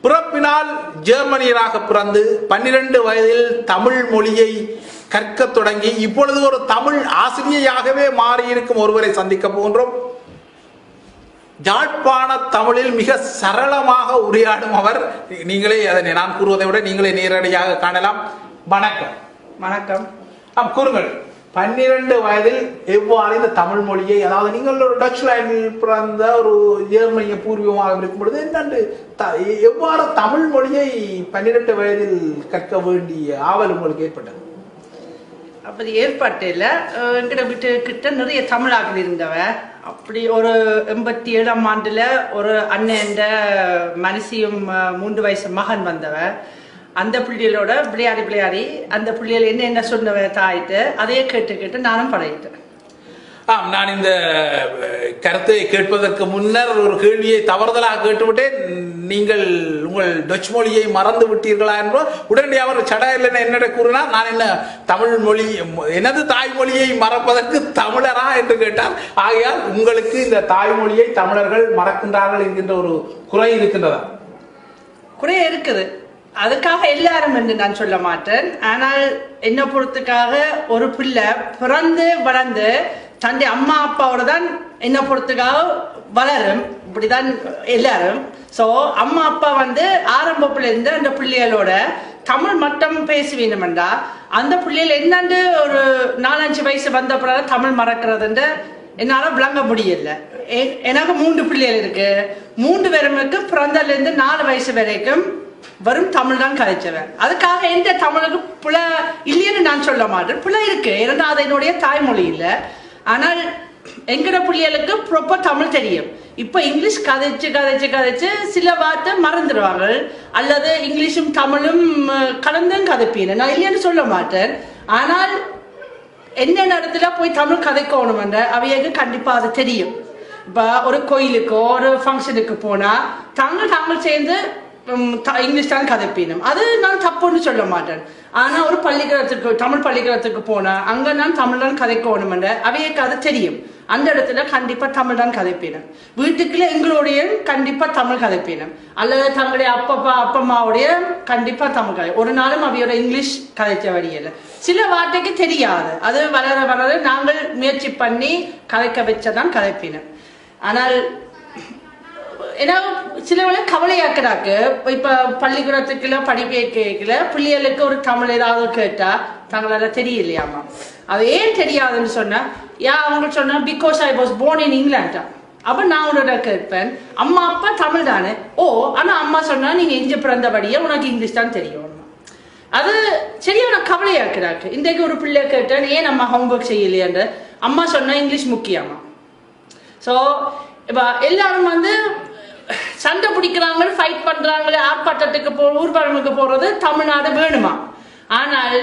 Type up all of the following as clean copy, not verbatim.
பிறப்பினால் ஜெர்மனியராக பிறந்து 12 வயதில் தமிழ் மொழியை கற்க தொடங்கி இப்பொழுது ஒரு தமிழ் ஆசிரியையாகவே மாறியிருக்கும் ஒருவரை சந்திக்க போன்றோம். யாழ்ப்பாண தமிழில் மிக சரளமாக உரையாடும் அவர். நீங்களே அதனை நான் கூறுவதை விட நீங்களே நேரடியாக காணலாம். வணக்கம். வணக்கம். கூறுங்கள், 12 வயதில் எவ்வாறு இந்த தமிழ் மொழியை, அதாவது நீங்கள் ஒரு டச் லைனில் பிறந்த ஒரு ஜெர்மனிய பூர்வீகமாக இருக்கும் பொழுது என்னண்டு எவ்வாறு தமிழ் மொழியை 12 வயதில் கற்க வேண்டிய ஆவல் உங்களுக்கு ஏற்பட்டது? அப்படி ஏற்பட்டில்ல. எங்கிட்ட வீட்டு கிட்ட நிறைய தமிழாக்கள் இருந்தவ. அப்படி ஒரு 87ஆம் ஆண்டுல ஒரு அண்ணன் மனசியும் 3 வயசு மகன் வந்தவ. அந்த பிள்ளைகளோட விளையாடி அந்த பிள்ளைகள் என்ன சொன்னவ தாயிட்டு அதையே கேட்டு நானும் பழகிட்டேன். நான் இந்த கருத்தை கேட்பதற்கு முன்னர் ஒரு கேள்வியை தவறுதலாக கேட்டுவிட்டேன். நீங்கள் உங்கள் டச் மொழியை மறந்து விட்டீர்களா என்றோ உடனடியாக அவர் சடையில் என்ன கூறினார், நான் என்ன தமிழ் மொழி எனது தாய்மொழியை மறப்பதற்கு தமிழரா என்று கேட்டார். ஆகையால் உங்களுக்கு இந்த தாய்மொழியை தமிழர்கள் மறக்கின்றார்கள் என்கின்ற ஒரு குறை இருக்கின்றதா? குறை இருக்குது. அதுக்காக எல்லாரும் என்று நான் சொல்ல மாட்டேன். ஆனால் என்ன பொறுத்துக்காக ஒரு பிள்ளை பிறந்து வளர்ந்து தன்னுடைய அம்மா அப்பாவோட தான் என்ன பொறுத்துக்காக வளரும். இப்படிதான் எல்லாரும். ஸோ அம்மா அப்பா ஆரம்பத்துல இருந்து அந்த பிள்ளைகளோட தமிழ் மட்டும் பேசி வேணுமெண்டா அந்த பிள்ளைகள் என்னண்டு ஒரு 4-5 வயசு வந்த பிறகு தமிழ் மறக்கிறதுன்ற என்னால விளங்க முடியல. எனக்கு 3 பிள்ளைகள் இருக்கு. 3 பேருமுக்கு பிறந்ததுல இருந்து 4 வயசு வரைக்கும் வரும் தமிழ் தான் கதைச்சவன். அதுக்காக எந்த தமிழுக்கு பிள்ளை இல்லைன்னு நான் சொல்ல மாட்டேன். பிள்ளை இருக்கு, ஏன்னா அது என்னுடைய தாய்மொழி இல்லை. ஆனால் எங்கட பிள்ளைகளுக்கு ப்ராப்பர் தமிழ் தெரியும். இப்ப இங்கிலீஷ் கதைச்சு சில வார்த்தை மறந்துடுவாங்க, அல்லது இங்கிலீஷும் தமிழும் கலந்தும் கதைப்பீங்க. நான் இல்லைன்னு சொல்ல மாட்டேன். ஆனால் என்ன இடத்துல போய் தமிழ் கதைக்கணும் என்ற அவையாக கண்டிப்பா அது தெரியும். இப்ப ஒரு கோயிலுக்கோ ஒரு ஃபங்க்ஷனுக்கு போனா தமிழ் சேர்ந்து இங்கிலீஷ் தான் கதைப்பீனும். அது நான் தப்புன்னு சொல்ல மாட்டேன். ஆனா ஒரு தமிழ் பள்ளிக்கூடத்துக்கு போனா அங்க நான் தமிழ் தான் கதைக்கணும் என்ற அவையக்கு அது தெரியும். அந்த இடத்துல கண்டிப்பா தமிழ் தான் கதைப்பீனும். வீட்டுக்குள்ள எங்களுடைய கண்டிப்பா தமிழ் கதைப்பீனும், அல்லது தங்களுடைய அப்பம்மாவுடைய கண்டிப்பா தமிழ் கதை. ஒரு நாளும் அவையோட இங்கிலீஷ் கதைச்ச வழியில சில வார்த்தைக்கு தெரியாது. அது வளர நாங்கள் முயற்சி பண்ணி கதைக்க வச்சதான் கதைப்பீனும். ஆனால் ஏன்னா சில வேளை கவலையாக்குறாக்கு. இப்ப பள்ளிக்கூடத்துக்குள்ள படிக்கல பிள்ளைகளுக்கு ஒரு தமிழ் ஏதாவது கேட்டா தங்களால தெரியலையாமா. அது ஏன் தெரியாதுன்னு சொன்னா அவங்க சொன்னா because I was born in England. அப்ப நான் உன்னோட கேட்பேன், அம்மா அப்பா தமிழ் தானே. ஓ, ஆனா அம்மா சொன்னா நீங்க இங்க பிறந்தபடியே உனக்கு இங்கிலீஷ் தான் தெரியும். அது சரியான கவலையாக்குறாக்கு. இன்றைக்கு ஒரு பிள்ளை கேட்டேன், ஏன் நம்ம ஹோம்ஒர்க் செய்யலையான்னு. அம்மா சொன்னா இங்கிலீஷ் முக்கியமா. ஸோ இப்ப எல்லாரும் சண்டை பிடிக்கிறாங்க, ஃபைட் பண்றாங்க, ஆர்ப்பாட்டத்துக்கு ஊர்வலமுக்கு போறது தமிழ்நாடு வேணுமா. ஆனால்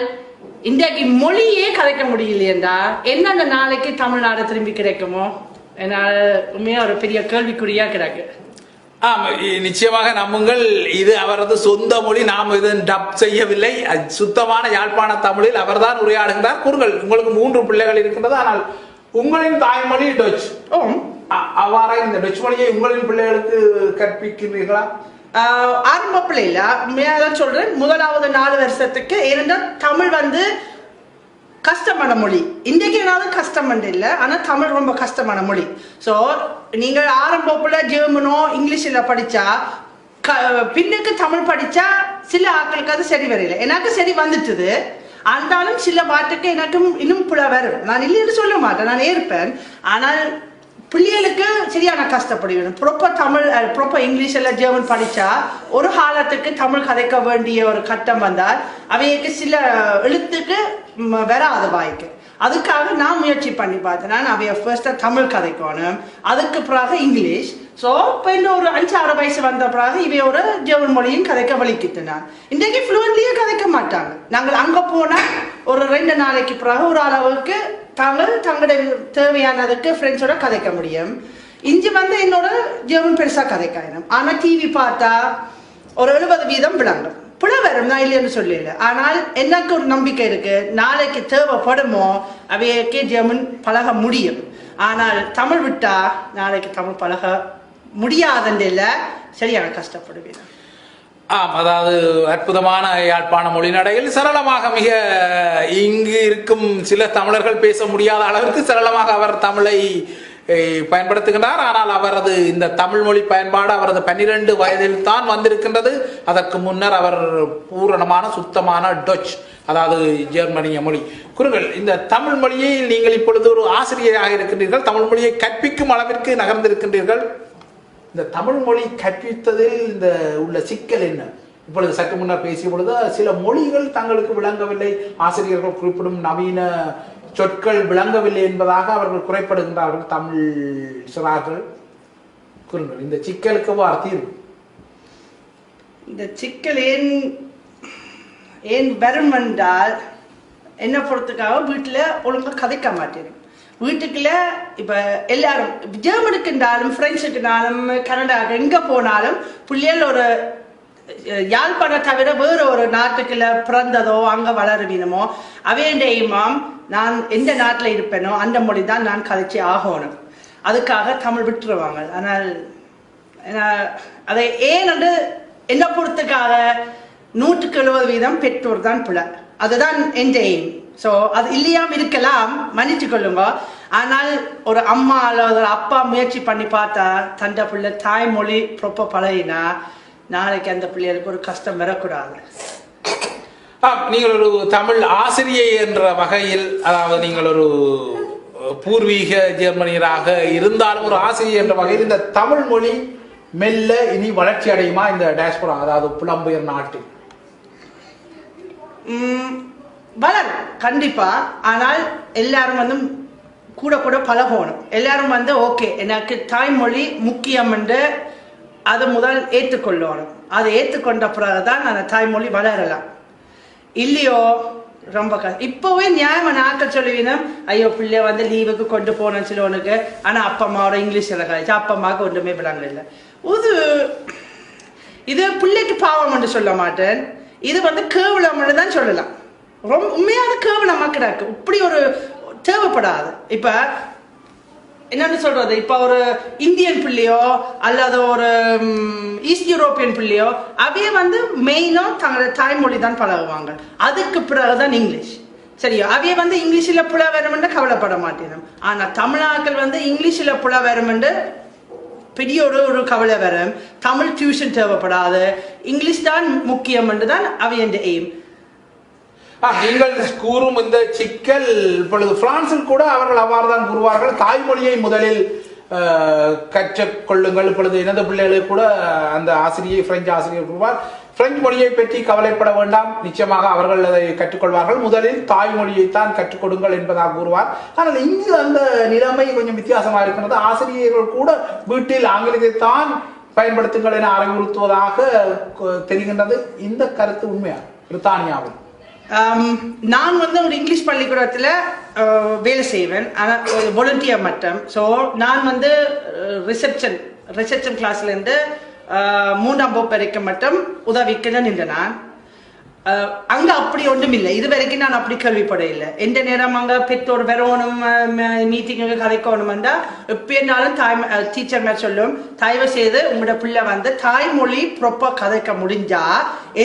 இன்றைக்கு மொழியே கதைக்க முடியலையேண்டா என்னென்ன நாளைக்கு தமிழ்நாடு திரும்பி கிடைக்குமோ என்னால் உண்மையா ஒரு பெரிய கேள்விக்குறியா கிடக்கு. நிச்சயமாக நம்புங்கள், இது அவரது சொந்த மொழி. நாம் இது டப் செய்யவில்லை. சுத்தமான யாழ்ப்பாண தமிழில் அவர்தான் உரையாடுகிறார். கூறுங்கள், உங்களுக்கு 3 பிள்ளைகள் இருக்கின்றது. ஆனால் உங்களின் தாய்மொழி டச். அவ்வாறா இந்த டச் மொழியை உங்களின் பிள்ளைகளுக்கு கற்பிக்கிறீர்களா? ஆரம்ப பிள்ளைல உண்மையாக சொல்றேன், முதலாவது 4 வருஷத்துக்கு. ஏனென்றால் தமிழ் கஷ்டமான மொழி. இன்றைக்கு ஏதாவது கஷ்டம் இல்லை, ஆனா தமிழ் ரொம்ப கஷ்டமான மொழி. ஸோ நீங்கள் ஆரம்பப்புல ஜெர்மனோ இங்கிலீஷில் படிச்சா பின்னுக்கு தமிழ் படிச்சா சில ஆட்களுக்கு அது சரி வரையில. எனக்கு சரி வந்துட்டுது. ஆனாலும் சில வார்த்தைக்கு எனக்கும் இன்னும் புல வரும். நான் இல்லைன்னு சொல்ல மாட்டேன், நான் ஏற்பேன். ஆனால் பிள்ளைகளுக்கு சரியான கஷ்டப்படுவேன். ப்ராப்பர் இங்கிலீஷ் எல்லாம் ஜெர்மன் படிச்சா ஒரு காலத்துக்கு தமிழ் கதைக்க வேண்டிய ஒரு கட்டம் வந்தால் அவைக்கு சில எழுத்துக்கு வராது வாய்க்கு. அதுக்காக நான் முயற்சி பண்ணி பார்த்தேன். நான் அவைய ஃபர்ஸ்டா தமிழ் கதைக்கணும், அதுக்கு பிறகு இங்கிலீஷ். ஸோ இப்போ இன்னும் ஒரு 5-6 வயசு வந்த பிறகு இவையோட ஜெர்மன் மொழியும் கதைக்க வலிக்கிட்டு. நான் இன்றைக்கு ஃப்ளூவன்ட்லியே கதைக்க மாட்டாங்க. நாங்கள் அங்கே போனால் ஒரு 2 நாளைக்கு பிறகு ஒரு அளவுக்கு தங்களுடைய தேவையானதுக்கு ஃப்ரெண்ட்ஸோட கதைக்க முடியும். இஞ்சி என்னோட ஜெர்மன் பெருசா கதைக்கணும். ஆனா டிவி பார்த்தா ஒரு 70% விளங்கும். புல வரும், நான் இல்லைன்னு சொல்லல. ஆனால் எனக்கு ஒரு நம்பிக்கை இருக்கு, நாளைக்கு தேவைப்படுமோ அவையக்கே ஜெர்மன் பழக முடியும். ஆனால் தமிழ் விட்டா நாளைக்கு தமிழ் பழக முடியாதுன்னு இல்லை, சரியான கஷ்டப்படுவேன். ஆம், அதாவது அற்புதமான யாழ்ப்பாண மொழிநடையில் சரளமாக மிக இங்கு இருக்கும் சில தமிழர்கள் பேச முடியாத அளவிற்கு சரளமாக அவர் தமிழை பயன்படுத்துகின்றார். ஆனால் அவரது இந்த தமிழ் மொழி பயன்பாடு அவரது 12 வயதில் தான் வந்திருக்கின்றது. அதற்கு முன்னர் அவர் பூரணமான சுத்தமான டொச், அதாவது ஜெர்மனிய மொழி. குருங்கள், இந்த தமிழ் மொழியை நீங்கள் இப்பொழுது ஒரு ஆசிரியராக இருக்கின்றீர்கள், தமிழ் மொழியை கற்பிக்கும் அளவிற்கு நகர்ந்திருக்கின்றீர்கள். இந்த தமிழ் மொழி கற்பித்ததில் இந்த உள்ள சிக்கல் என்ன? இப்பொழுது சற்று முன்னர் பேசிய பொழுது சில மொழிகள் தங்களுக்கு விளங்கவில்லை, ஆசிரியர்கள் குறிப்பிடும் நவீன சொற்கள் விளங்கவில்லை என்பதாக அவர்கள் குறைப்படுகின்றார்கள் தமிழ் சிறார்கள். கூறுங்கள், இந்த சிக்கலுக்கு தீர்வு? இந்த சிக்கல் ஏன் வரும் என்றால் என்ன பொறுத்துக்காக வீட்டில் ஒழுங்காக கதைக்க மாட்டேன். வீட்டுக்குள்ள இப்ப எல்லாரும் ஜெர்மனுக்குண்டாலும் பிரெஞ்சுக்குனாலும் கனடாக்கு எங்க போனாலும் பிள்ளைகள் ஒரு யாழ்ப்பாணம் தவிர வேறு ஒரு நாட்டுக்குள்ள பிறந்ததோ அங்க வளருவினமோ அவையண்டையுமாம் நான் எந்த நாட்டில் இருப்பேனோ அந்த மொழி தான் நான் கதைச்சி ஆகணும். அதுக்காக தமிழ் விட்டுருவாங்க. ஆனால் அதை ஏன் வந்து என்ன பொறுத்துக்காக 170% பெற்றோர் தான் பிள்ளை. அதுதான் என் எய்ம். ஸோ அது இல்லையாம இருக்கலாம், மன்னிச்சு கொள்ளுங்க. ஆனால் ஒரு அம்மா அல்லது ஒரு அப்பா முயற்சி பண்ணி பார்த்தா தண்டை பிள்ளை தாய்மொழி ப்ராப்பர் பழகினா நாளைக்கு அந்த பிள்ளைகளுக்கு ஒரு கஷ்டம் வரக்கூடாது. நீங்கள் ஒரு தமிழ் ஆசிரியை என்ற வகையில், அதாவது நீங்கள் ஒரு பூர்வீக ஜெர்மனியராக இருந்தாலும் ஒரு ஆசிரியர் என்ற வகையில் இந்த தமிழ் மொழி மெல்ல இனி வளர்ச்சி அடையுமா இந்த டயஸ்போரா, அதாவது புலம்பெயர் நாட்டில்? வளரும் கண்டிப்பா. ஆனால் எல்லாரும் வந்து கூட கூட பழகணும். எல்லாரும் வந்து ஓகே எனக்கு தாய்மொழி முக்கியம் என்று அதை முதல் ஏற்றுக்கொள்ளணும். அதை ஏற்றுக்கொண்ட பிறகுதான் அந்த தாய்மொழி வளரலாம். இல்லையோ ரொம்ப இப்போவே நியாயமா நாட்கள் சொல்லுவீனும், ஐயோ பிள்ளைய வந்து லீவுக்கு கொண்டு போனேன் சிலவனுக்கு, ஆனா அப்பா அம்மாவோட இங்கிலீஷ்ல கழிச்சு அப்பா அம்மாவுக்கு ஒன்றுமே விளங்க இல்லை. இது பிள்ளைக்கு பாவம் என்று சொல்ல மாட்டேன், இது வந்து கேவலம் தான் சொல்லலாம். ரொம்ப உண்மையான கேவலம் மக்களுக்கு இப்படி ஒரு தேவைப்படாது. இப்ப என்னன்னு சொல்றது, இப்ப ஒரு இந்தியன் பிள்ளையோ அல்லது ஒரு ஈஸ்ட் யூரோப்பியன் பிள்ளையோ அவைய வந்து மெயினா தங்களோட தாய்மொழி தான் பழகுவாங்க. அதுக்கு பிறகுதான் இங்கிலீஷ். சரியா? அவைய வந்து இங்கிலீஷ்ல புல வருமென்று கவலைப்பட மாட்டேன். ஆனா தமிழாக்கள் வந்து இங்கிலீஷ்ல புல வருமென்று பெரிய ஒரு கவலை வரும். தமிழ் டியூஷன் தேவைப்படாது, இங்கிலீஷ் தான் முக்கியம் என்று தான் அவைய எய்ம். நீங்கள் கூறும் இந்த சிக்கல் இப்பொழுது பிரான்சில் கூட அவர்கள் அவ்வாறு தான் கூறுவார்கள். தாய்மொழியை முதலில் கற்றுக்கொள்ளுங்கள். இப்பொழுது எனது பிள்ளைகளுக்கு கூட அந்த ஆசிரியை பிரெஞ்சு ஆசிரியர் கூறுவார், பிரெஞ்சு மொழியை பற்றி கவலைப்பட வேண்டாம், நிச்சயமாக அவர்கள் அதை கற்றுக்கொள்வார்கள், முதலில் தாய்மொழியைத்தான் கற்றுக் கொடுங்கள் என்பதாக கூறுவார். ஆனால் இங்கு அந்த நிலைமை கொஞ்சம் வித்தியாசமாக இருக்கிறது. ஆசிரியர்கள் கூட வீட்டில் ஆங்கிலத்தை தான் பயன்படுத்துங்கள் என அறிவுறுத்துவதாக தெரிகின்றது. இந்த கருத்து உண்மையா பிரித்தானியாவில்? நான் வந்து ஒரு இங்கிலீஷ் பள்ளிக்கூடத்தில் வேலை செய்வேன், ஆனால் வாலண்டியர் மட்டும். ஸோ நான் வந்து ரிசப்ஷன் கிளாஸ்லேருந்து 3ஆம் வகுப்பு வரைக்கும் மட்டும் உதவிக்கு தான் நின்றேன். நான் அங்கே அப்படி ஒன்றும் இல்லை, இது வரைக்கும் நான் அப்படி கேள்விப்பட இல்லை. எந்த நேரம் அங்கே பெற்றோர் வரணும், மீட்டிங்கு கதைக்கணும்டா எப்படினாலும் டீச்சர் மேலே சொல்லும், தயவு செய்து உங்களோட பிள்ளை வந்து தாய்மொழி ப்ராப்பர் கதைக்க முடிஞ்சா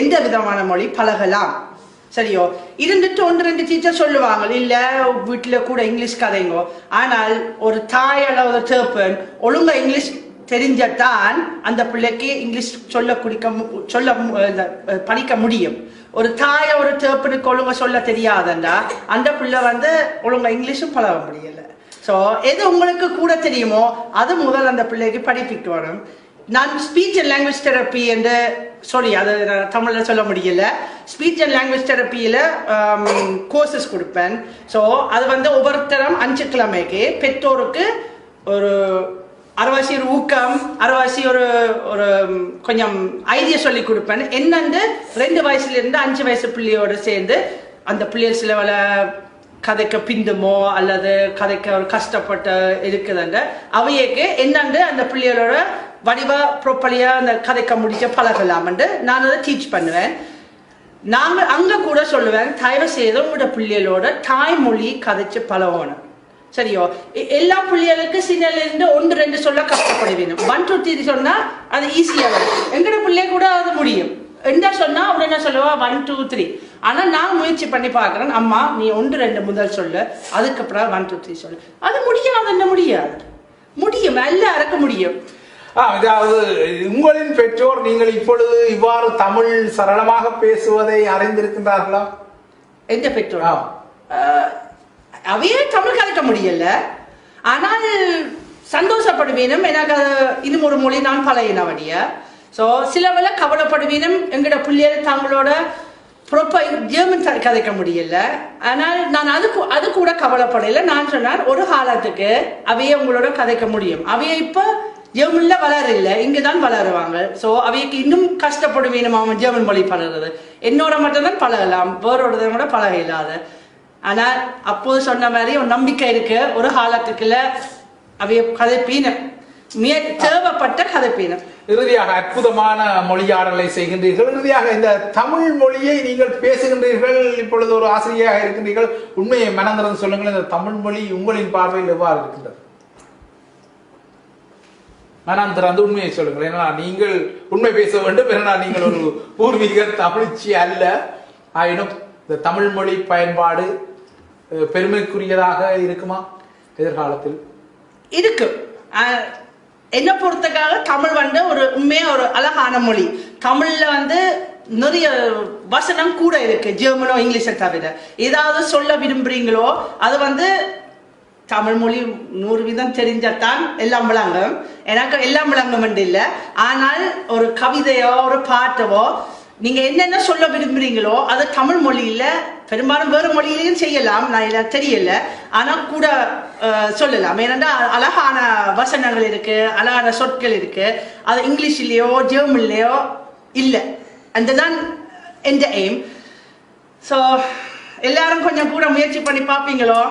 எந்த விதமான மொழி பழகலாம். சரியோ? இருந்துட்டு 1-2 டீச்சர் சொல்லுவாங்க, இல்ல வீட்டுல கூட இங்கிலீஷ் கதைங்கோ. ஆனால் ஒரு தாய் அல்லது தேப்பன் ஒழுங்கா இங்கிலீஷ் தெரிஞ்சத்தான் அந்த பிள்ளைக்கு இங்கிலீஷ் சொல்ல படிக்க முடியும். ஒரு தாய ஒரு தேப்பனுக்கு ஒழுங்கா சொல்ல தெரியாதண்டா அந்த பிள்ளை வந்து ஒழுங்கா இங்கிலீஷும் பழக முடியல. ஸோ எது உங்களுக்கு கூட தெரியுமோ அது முதல் அந்த பிள்ளைக்கு படிப்பிக்கணும். நான் ஸ்பீச் அண்ட் லாங்குவேஜ் தெரப்பி என்று அது தமிழில் சொல்ல முடியல, ஸ்பீச் அண்ட் லாங்குவேஜ் தெரப்பியில் கோர்சஸ் கொடுப்பேன். ஸோ அது வந்து ஒவ்வொருத்தரும் 5 கிழமைக்கு பெற்றோருக்கு ஒரு அரைவாசி ஒரு ஊக்கம், அரைவாசி ஒரு கொஞ்சம் ஐடியா சொல்லி கொடுப்பேன். என்னன்னு 2 வயசுலேருந்து 5 வயசு பிள்ளையோடு சேர்ந்து அந்த பிள்ளைகள் சில வேலை கதைக்க பிந்துமோ அல்லது கதைக்க ஒரு கஷ்டப்பட்டு இருக்குதுன்ற அவையக்கு என்னண்டு அந்த பிள்ளைகளோட வடிவா ப்ராப்பர்லியா அந்த கதைக்க முடிச்ச பழகலாம் என்று நான் அதை டீச் பண்ணுவேன். நாங்கள் அங்கே கூட சொல்லுவேன், தயவு செய்து உங்களோட பிள்ளைகளோட தாய்மொழி கதைச்சு பழகணும். சரியோ? எல்லா பிள்ளைகளுக்கு சின்னலேருந்து 1-2 சொல்ல கஷ்டப்படுவேணும். 1-2-3 சொன்னா அது ஈஸியாக வரும். எங்களோட பிள்ளைய கூட அது முடியும். என்ன சொன்னா அவர் என்ன சொல்லுவா 1 2 3. ஆனா நான் முயற்சி பண்ணி பார்க்கிறேன், அம்மா நீ 1 2 முதல் சொல்லு, அதுக்கப்புறம் 1 2 3 சொல்லு. அது முடியாது, என்ன முடியாது, முடியும், எல்லாருக்கும் முடியும். அதாவது உங்களின் பெற்றோர் நீங்கள் இப்பொழுது இவ்வாறு தமிழ் சரளமாக பேசுவதை அறிந்திருக்கின்றார்களா? எந்த பெற்றோர் அவையே தமிழ் கலைக்க முடியல, ஆனால் சந்தோஷப்படுவீனும், எனக்கு இன்னும் ஒரு மொழி நான் பழையினவடிய. ஸோ சில வேளை கவலைப்படுவீனும், எங்களோட பிள்ளைகள் தங்களோட ப்ராப்பர் ஜெர்மன் கதைக்க முடியல. ஆனால் நான் அது கூட கவலைப்படல. நான் சொன்னார் ஒரு காலத்துக்கு அவையே உங்களோட கதைக்க முடியும். அவைய இப்ப ஜெர்மன்ல வளரல, இங்கதான் வளருவாங்க. ஸோ அவைக்கு இன்னும் கஷ்டப்படுவீனும் அவன் ஜெர்மன் மொழி பழகுறது. என்னோட மட்டும்தான் பழகலாம், வேறோட கூட பழக இல்லாத. ஆனால் அப்போது சொன்ன மாதிரி ஒரு நம்பிக்கை இருக்கு, ஒரு காலத்துக்குள்ள அவைய கதைப்பீன தேவைப்பட்ட கதைப்பீன. இறுதியாக அற்புதமான மொழியாடலை செய்கின்றீர்கள். இறுதியாக இந்த தமிழ் மொழியை நீங்கள் பேசுகின்றீர்கள், இப்பொழுது ஒரு ஆசிரியராக இருக்கின்றீர்கள். உண்மையை மனந்திறந்து சொல்லுங்கள், இந்த தமிழ் மொழி உங்களின் பார்வையில் எவ்வாறு இருக்கின்றது? மனந்திறந்து உண்மையை சொல்லுங்கள். ஏன்னா நீங்கள் உண்மை பேச வேண்டும், ஏன்னா நீங்கள் ஒரு பூர்வீக தமிழ்ச்சி அல்ல. ஆயினும் இந்த தமிழ் மொழி பயன்பாடு பெருமைக்குரியதாக இருக்குமா எதிர்காலத்தில்? இருக்கு. என்ன பொறுத்தக்காக தமிழ் ஒரு உண்மையா ஒரு அழகான மொழி. தமிழ்ல நிறைய வசனம் கூட இருக்கு, ஜெர்மனோ இங்கிலீஷை தவிர. ஏதாவது சொல்ல விரும்புறீங்களோ அது தமிழ் மொழி 100% தெரிஞ்சத்தான் எல்லாம் விளங்கும். எனக்கு எல்லாம் விளங்கும் இல்லை, ஆனால் ஒரு கவிதையோ ஒரு பாட்டவோ நீங்க என்னென்ன சொல்ல விரும்புறீங்களோ அது தமிழ் மொழியில, பெரும்பாலும் வேறு மொழியிலையும் செய்யலாம், நான் தெரியல, ஆனா கூட சொல்லலாம். ஏன்னா அழகான வசனங்கள் இருக்கு, அழகான சொற்கள் இருக்கு. அது இங்கிலீஷ்லயோ ஜெர்மன்லயோ இல்லை. அதுதான் எந்த எய்ம். ஸோ எல்லாரும் கொஞ்சம் கூட முயற்சி பண்ணி பார்ப்பீங்களோ,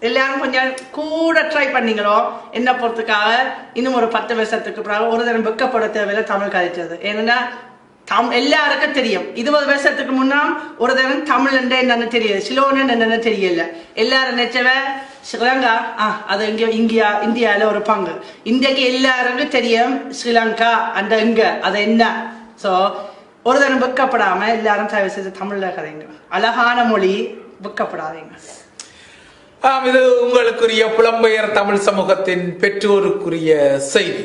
எல்லாரும் கொஞ்சம் கூட ட்ரை பண்ணீங்களோ, என்ன பொறுத்துக்காக இன்னும் ஒரு 10 வருஷத்துக்கு பிறகு ஒரு தரம் வெக்கப்பட தேவையில்லை தமிழ் கதைச்சது. ஏன்னா எல்லாருக்கும் தெரியும். 20 வருஷத்துக்கு முன்னா ஒரு தரம் தமிழ் என்னன்னு தெரியாது, சிலோன்னு என்னன்னு தெரியல. எல்லாரும் நினைச்சவ ஸ்ரீலங்கா, அது இந்தியால ஒரு பங்கு. இன்றைக்கு எல்லாருக்கும் தெரியும் ஸ்ரீலங்கா அந்த இங்க அது என்ன. ஸோ ஒரு தரம் வெக்கப்படாம எல்லாரும் தயவு செய்து தமிழ்ல கதைங்க. அழகான மொழி, வெக்கப்படாதீங்க. இது உங்களுக்குரிய புலம்பெயர் தமிழ் சமூகத்தின் பெற்றோருக்குரிய செய்தி.